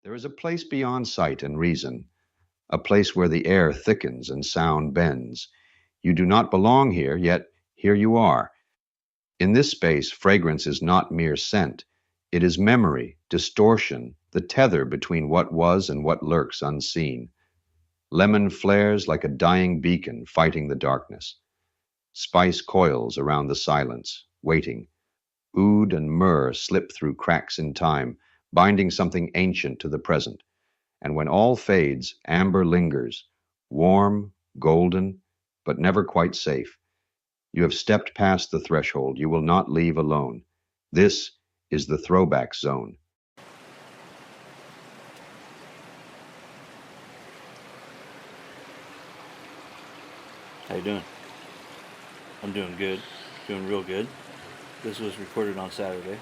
There is a place beyond sight and reason, a place where the air thickens and sound bends. You do not belong here, yet here you are. In this space, fragrance is not mere scent. It is memory, distortion, the tether between what was and what lurks unseen. Lemon flares like a dying beacon fighting the darkness. Spice coils around the silence, waiting. Oud and myrrh slip through cracks in time, binding something ancient to the present. And when all fades, amber lingers, warm, golden, but never quite safe. You have stepped past the threshold. You will not leave alone. This is the throwback zone. How you doing? I'm doing good. Doing real good. This was recorded on Saturday.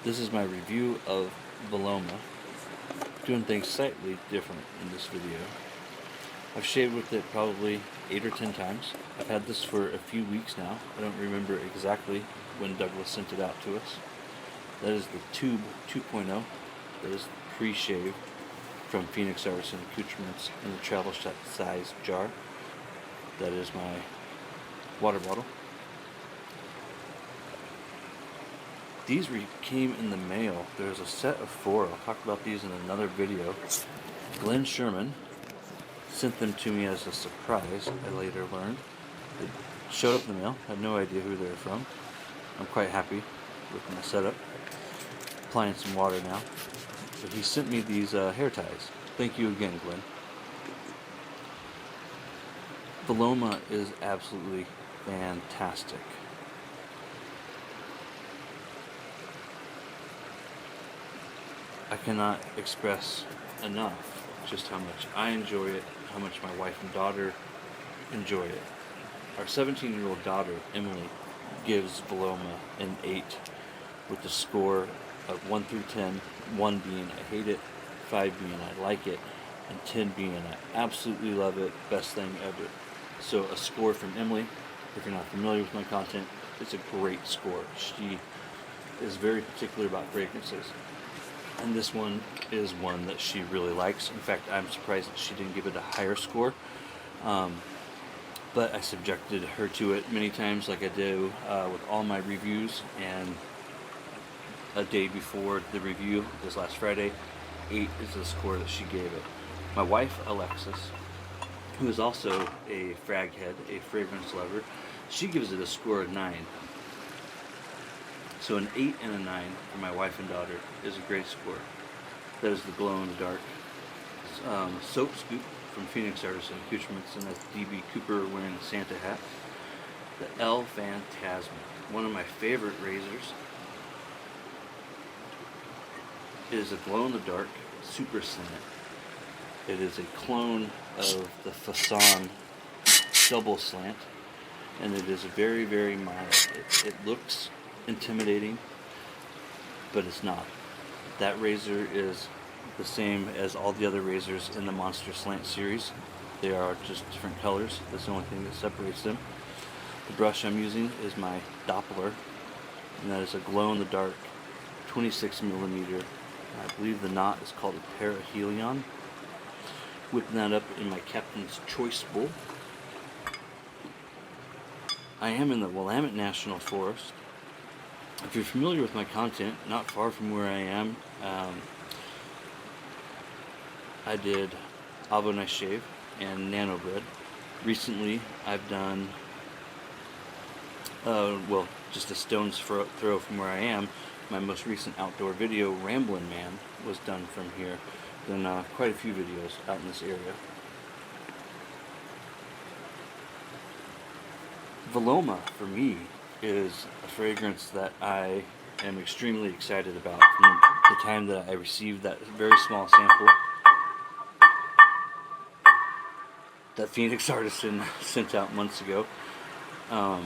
This is my review of Viloma. Doing things slightly different in this video. I've shaved with it probably 8 or 10 times. I've had this for a few weeks now. I don't remember exactly when Douglas sent it out to us. That is the Tube 2.0. That is the Preshave from Phoenix Artisan Accoutrements in the travel size jar. That is my water bottle. These came in the mail. There's a set of 4. I'll talk about these in another video. Glenn Sherman sent them to me as a surprise, I later learned. They showed up in the mail. I had no idea who they were from. I'm quite happy with my setup. Applying some water now. But he sent me these hair ties. Thank you again, Glenn. Viloma is absolutely fantastic. I cannot express enough just how much I enjoy it, how much my wife and daughter enjoy it. Our 17-year-old daughter, Emily, gives Viloma an 8 with the score of 1 through 10, 1 being I hate it, 5 being I like it, and 10 being I absolutely love it, best thing ever. So a score from Emily, if you're not familiar with my content, it's a great score. She is very particular about fragrances. And this one is one that she really likes. In fact, I'm surprised that she didn't give it a higher score. But I subjected her to it many times like I do with all my reviews. And a day before the review, this last Friday, 8 is the score that she gave it. My wife, Alexis, who is also a frag head, a fragrance lover, she gives it a score of 9. So an 8 and a 9 for my wife and daughter is a great score. That is the glow in the dark soap scoop from Phoenix Artisan Accoutrements, and that's D.B. Cooper wearing a Santa hat. The L Phamtasma, one of my favorite razors. It is a glow in the dark super slant. It is a clone of the Fasan double slant, and it is very, very mild. It looks intimidating, but it's not. That razor is the same as all the other razors in the Monster Slant series. They are just different colors. That's the only thing that separates them. The brush I'm using is my Doppler, and that is a glow-in-the-dark 26 millimeter. I believe the knot is called a Perihelion. Whipping that up in my Captain's Choice bowl. I am in the Willamette National Forest. If you're familiar with my content, not far from where I am, I did Avo Nice Shave and Nano Bread. Recently, I've done, just a stone's throw from where I am. My most recent outdoor video, Ramblin' Man, was done from here. Done quite a few videos out in this area. Viloma, for me, is a fragrance that I am extremely excited about from the time that I received that very small sample that Phoenix Artisan sent out months ago, or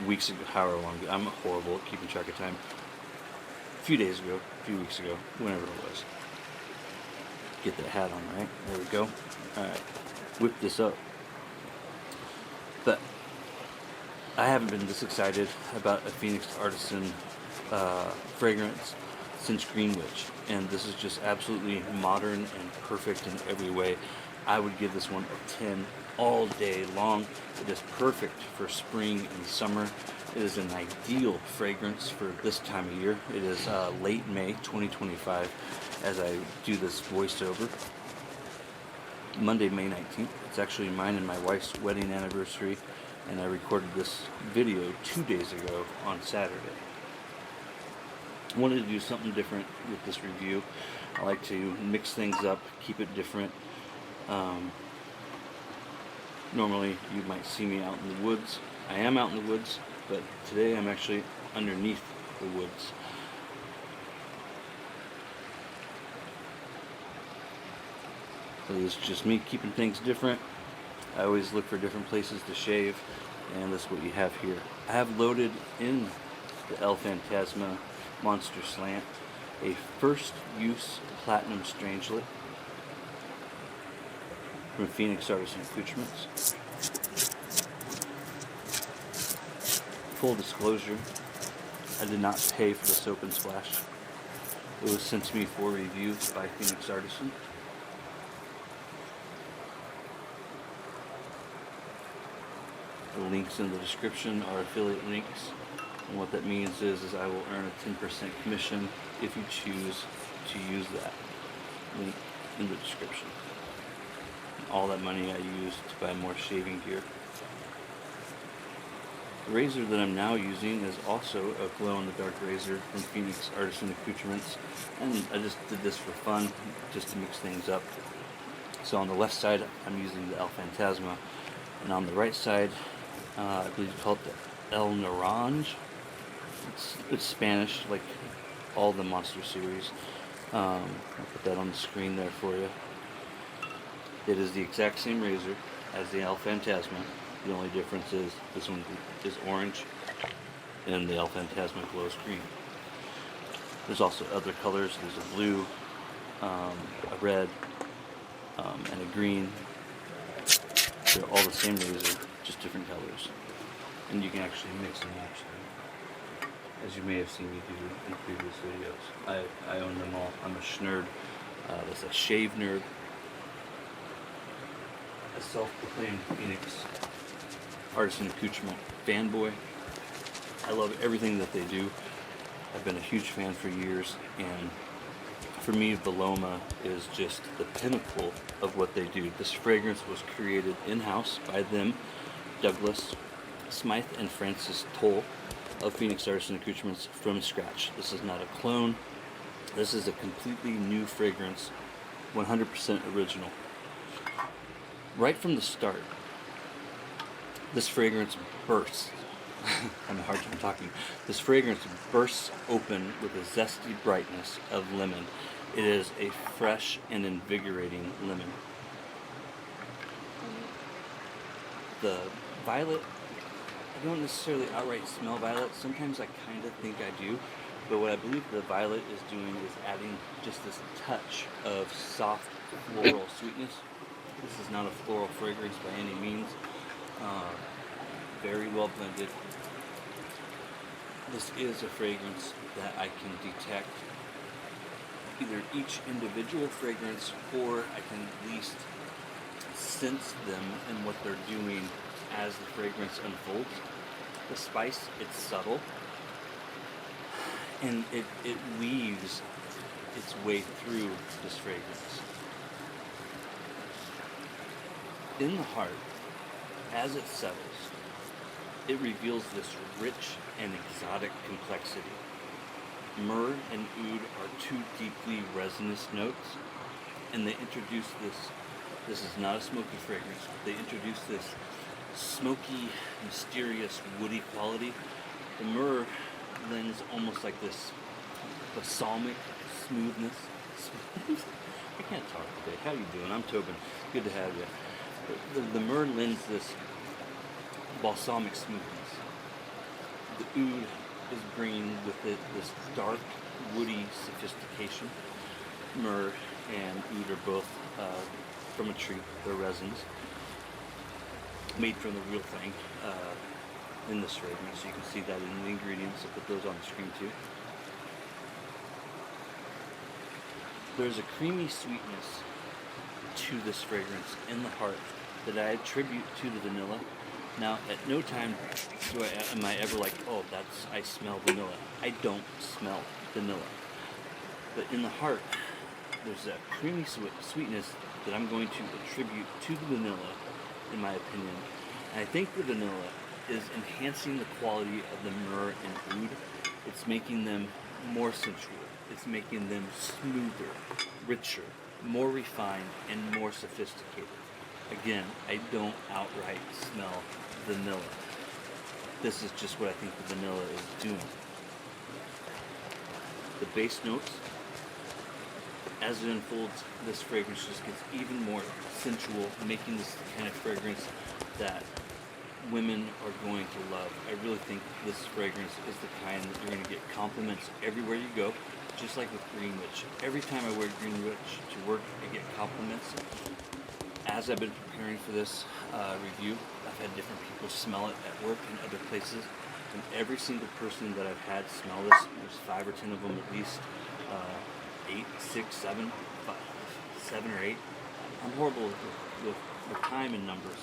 weeks ago, however long. I'm horrible at keeping track of time. A few days ago, a few weeks ago, whenever it was. Get that hat on, right? There we go. Alright, whip this up. But I haven't been this excited about a Phoenix Artisan fragrance since Green Witch. and this is just absolutely modern and perfect in every way. I would give this one a 10 all day long. It is perfect for spring and summer. It is an ideal fragrance for this time of year. It is late May 2025 as I do this voiceover. Monday, May 19th. It's actually mine and my wife's wedding anniversary, and I recorded this video 2 days ago on Saturday. I wanted to do something different with this review. I like to mix things up, keep it different. Normally you might see me out in the woods. I am out in the woods, but today I'm actually underneath the woods. So this is just me keeping things different. I always look for different places to shave, and that's what you have here. I have loaded in the Phamtasma Monster Slant a first use Platinum Strangelet from Phoenix Artisan Accoutrements. Full disclosure, I did not pay for the soap and splash. It was sent to me for review by Phoenix Artisan. The links in the description are affiliate links, and what that means is I will earn a 10% commission if you choose to use that link in the description. All that money I use to buy more shaving gear. The razor that I'm now using is also a glow-in-the-dark razor from Phoenix Artisan Accoutrements, and I just did this for fun, just to mix things up. So on the left side, I'm using the Phamtasma, and on the right side, I believe you call it the El Naranja. It's Spanish, like all the Monster series. I'll put that on the screen there for you. It is the exact same razor as the Phamtasma. The only difference is this one is orange and the Phamtasma glows green. There's also other colors. There's a blue, a red, and a green. They're all the same razor, just different colors. And you can actually mix and match them, as you may have seen me do in previous videos. I own them all. I'm a schnerd. That's a shave nerd. A self-proclaimed Phoenix Artisan Accoutrement fanboy. I love everything that they do. I've been a huge fan for years, and for me, Viloma is just the pinnacle of what they do. This fragrance was created in-house by them, Douglas, Smythe, and Francis Toll of Phoenix Artisan Accoutrements from scratch. This is not a clone. This is a completely new fragrance, 100% original. Right from the start, this fragrance bursts. I'm having a hard time talking. This fragrance bursts open with a zesty brightness of lemon. It is a fresh and invigorating lemon. The violet, I don't necessarily outright smell violet. Sometimes I kind of think I do. But what I believe the violet is doing is adding just this touch of soft floral sweetness. This is not a floral fragrance by any means. Very well blended. This is a fragrance that I can detect either each individual fragrance, or I can at least sense them and what they're doing as the fragrance unfolds. The spice, it's subtle, and it weaves its way through this fragrance. In the heart, as it settles, it reveals this rich and exotic complexity. Myrrh and oud are two deeply resinous notes, and they introduce this is not a smoky fragrance, but they introduce this smoky, mysterious, woody quality. The myrrh lends almost like this balsamic smoothness. I can't talk today. How you doing? I'm Tobin. Good to have you. The myrrh lends this balsamic smoothness. The oud is bringing with it this dark, woody sophistication. Myrrh and oud are both from a tree. They're resins made from the real thing in this fragrance. You can see that in the ingredients. I'll put those on the screen too. there's a creamy sweetness to this fragrance in the heart that I attribute to the vanilla. Now, at no time am I ever like, oh, I smell vanilla. I don't smell vanilla. But in the heart, there's a creamy sweetness that I'm going to attribute to the vanilla, in my opinion. And I think the vanilla is enhancing the quality of the myrrh and oud. It's making them more sensual. It's making them smoother, richer, more refined, and more sophisticated. Again, I don't outright smell vanilla. This is just what I think the vanilla is doing. The base notes, as it unfolds, this fragrance just gets even more sensual, making this the kind of fragrance that women are going to love. I really think this fragrance is the kind that you're going to get compliments everywhere you go, just like with Greenwich. Every time I wear Greenwich to work, I get compliments. As I've been preparing for this review, I've had different people smell it at work and other places, and every single person that I've had smell this, there's 5 or 10 of them at least, 8, 6, 7, 5, 7 or 8. I'm horrible with time and numbers,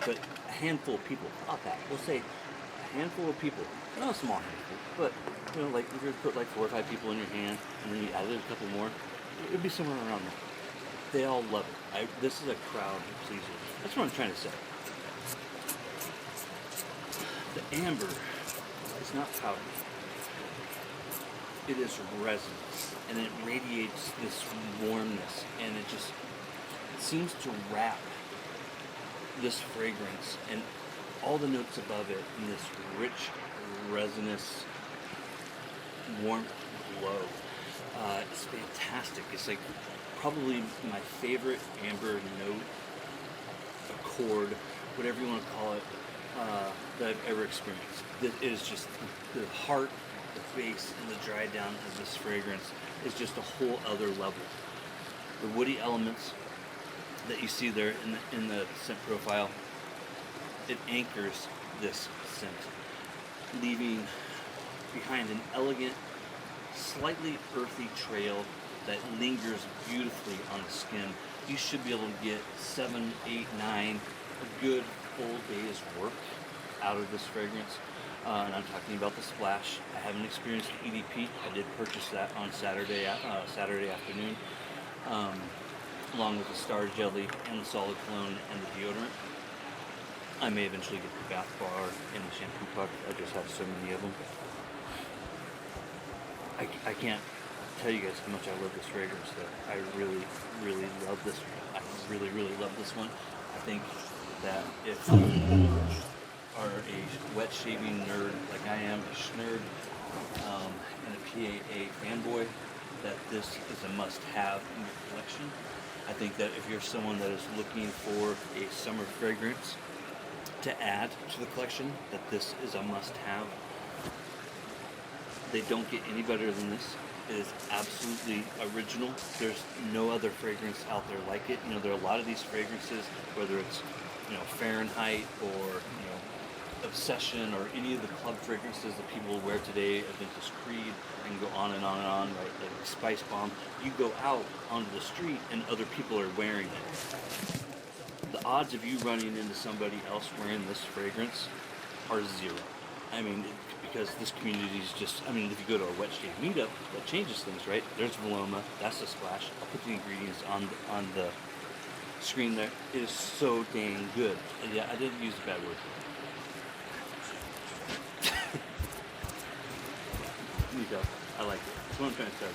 but a handful of people, not that, we'll say a handful of people, not a small handful, but like if you put like 4 or 5 people in your hand and then you added a couple more, it would be somewhere around there. They all love it. This is a crowd pleaser. That's what I'm trying to say. The amber is not powdery. It is resinous, and it radiates this warmness, and it just seems to wrap this fragrance and all the notes above it in this rich, resinous, warm glow. It's fantastic. It's like probably my favorite amber note, accord, whatever you want to call it, that I've ever experienced. It is just the heart, the base, and the dry down of this fragrance is just a whole other level. The woody elements that you see there in the scent profile, it anchors this scent, leaving behind an elegant, slightly earthy trail that lingers beautifully on the skin. You should be able to get 7, 8, 9, a good full day's work out of this fragrance. And I'm talking about the splash. I haven't experienced the EDP. I did purchase that on Saturday afternoon, along with the Star Jelly and the Solid Cologne and the deodorant. I may eventually get the bath bar and the shampoo puck. I just have so many of them. I can't tell you guys how much I love this fragrance, though. I really, really love this one. I really, really love this one. I think that if you are a wet shaving nerd like I am, a schnerd, and a PAA fanboy, that this is a must-have in your collection. I think that if you're someone that is looking for a summer fragrance to add to the collection, that this is a must-have. They don't get any better than this. It is absolutely original. There's no other fragrance out there like it. There are a lot of these fragrances, whether it's Fahrenheit or Obsession or any of the club fragrances that people wear today, Aventus Creed, and go on and on and on, right? Like Spice Bomb. You go out onto the street and other people are wearing it. The odds of you running into somebody else wearing this fragrance are 0. I mean, because this community is just, if you go to a wet shave meetup, that changes things, right? There's Viloma, that's the splash. I'll put the ingredients on the screen there. It is so dang good. And yeah, I didn't use a bad word. There you go. I like it. That's what I'm trying to say.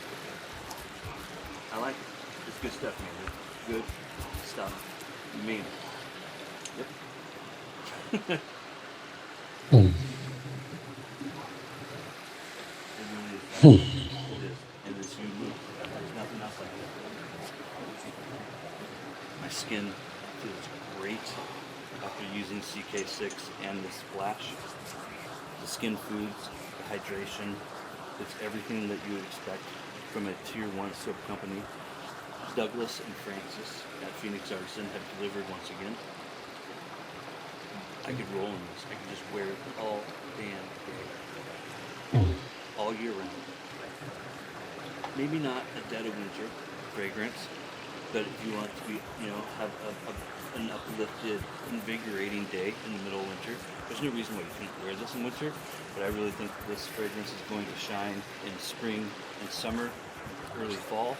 I like it. It's good stuff, man. Good stuff. You mean it. Yep. It is. And it's unique. There's nothing else like it. My skin feels great after using CK6 and the splash. The skin foods, the hydration, it's everything that you would expect from a tier 1 soap company. Douglas and Francis at Phoenix Artisan have delivered once again. I could roll in this. I could just wear it all damn day. All year round. Maybe not a dead of winter, fragrance. But if you want to be, have an uplifted, invigorating day in the middle of winter, there's no reason why you can't wear this in winter. But I really think this fragrance is going to shine in spring and summer, early fall,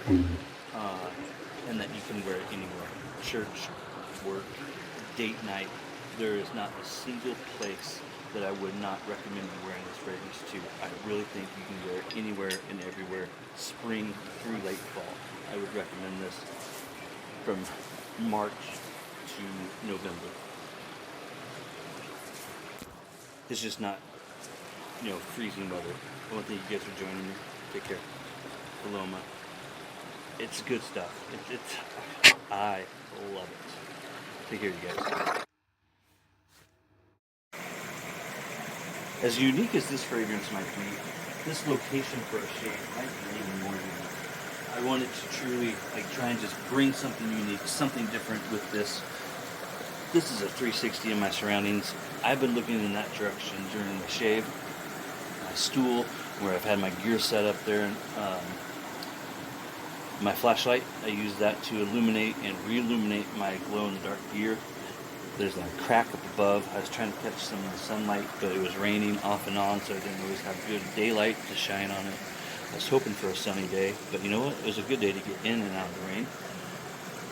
and that you can wear it anywhere. Church, work, date night. There is not a single place that I would not recommend you wearing this fragrance to. I really think you can wear it anywhere and everywhere, spring through late fall. I would recommend this from March to November. It's just not, freezing weather. I want to thank you guys for joining me. Take care. Viloma. It's good stuff. I love it. Take care, you guys. As unique as this fragrance might be, this location for a shade might be even more unique. I wanted to truly try and just bring something unique, something different with this. This is a 360 in my surroundings. I've been looking in that direction during the shave. My stool, where I've had my gear set up there. My flashlight, I use that to illuminate and re-illuminate my glow-in-the-dark gear. There's a crack up above. I was trying to catch some of the sunlight, but it was raining off and on, so I didn't always have good daylight to shine on it. I was hoping for a sunny day, but you know what? It was a good day to get in and out of the rain.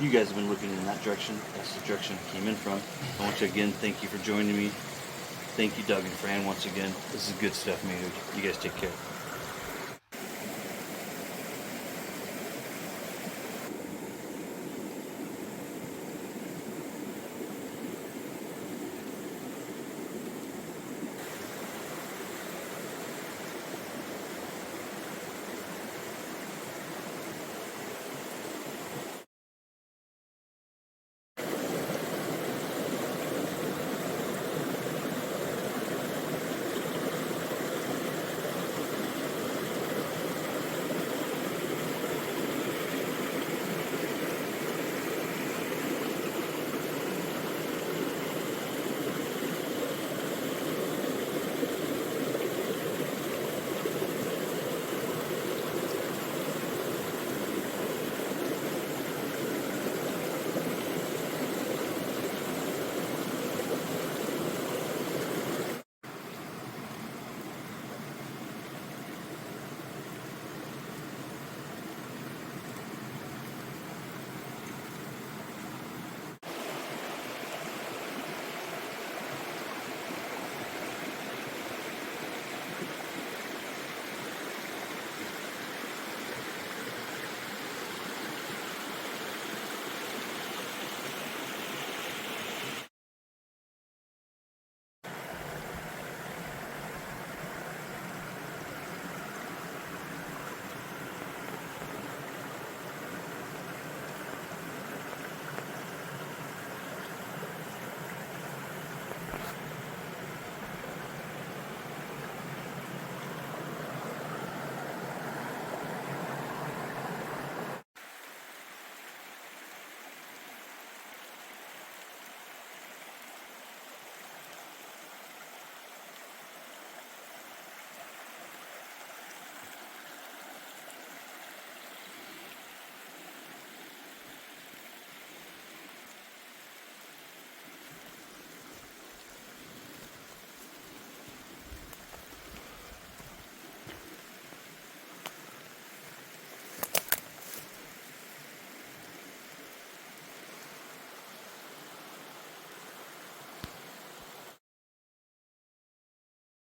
You guys have been looking in that direction. That's the direction I came in from. I want to again thank you for joining me. Thank you, Doug and Fran, once again. This is good stuff, man. You guys take care.